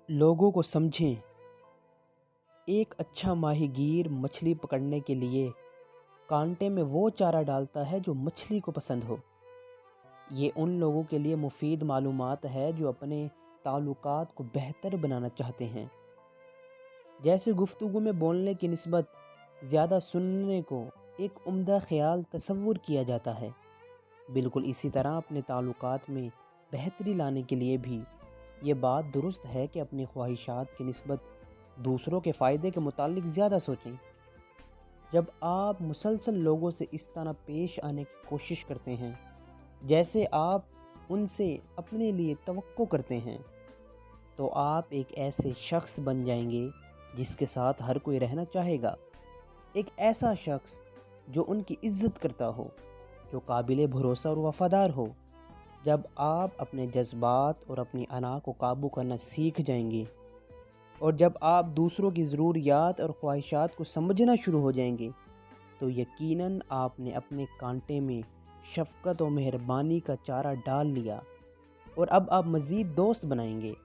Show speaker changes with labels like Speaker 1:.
Speaker 1: लोगों को समझें। एक अच्छा माही गीर मछली पकड़ने के लिए कांटे में वो चारा डालता है जो मछली को पसंद हो। ये उन लोगों के लिए मुफीद मालूमात है जो अपने ताल्लुकात को बेहतर बनाना चाहते हैं। जैसे गुफ्तगू में बोलने की निस्बत ज़्यादा सुनने को एक उम्दा ख्याल तसव्वुर किया जाता है, बिल्कुल इसी तरह अपने ताल्लुकात में बेहतरी लाने के लिए भी ये बात दुरुस्त है कि अपनी ख्वाहिशात की निस्बत दूसरों के फ़ायदे के मुतालिक ज़्यादा सोचें। जब आप मुसलसल लोगों से इस तरह पेश आने की कोशिश करते हैं जैसे आप उनसे अपने लिए तवक्को करते हैं, तो आप एक ऐसे शख्स बन जाएंगे जिसके साथ हर कोई रहना चाहेगा। एक ऐसा शख्स जो उनकी इज़्ज़त करता हो, जो काबिल भरोसा और वफ़ादार हो। जब आप अपने जज्बात और अपनी अना को काबू करना सीख जाएंगे और जब आप दूसरों की ज़रूरियात और ख्वाहिशात को समझना शुरू हो जाएंगे, तो यकीनन आपने अपने कांटे में शफ़क़त और मेहरबानी का चारा डाल लिया और अब आप मज़ीद दोस्त बनाएंगे।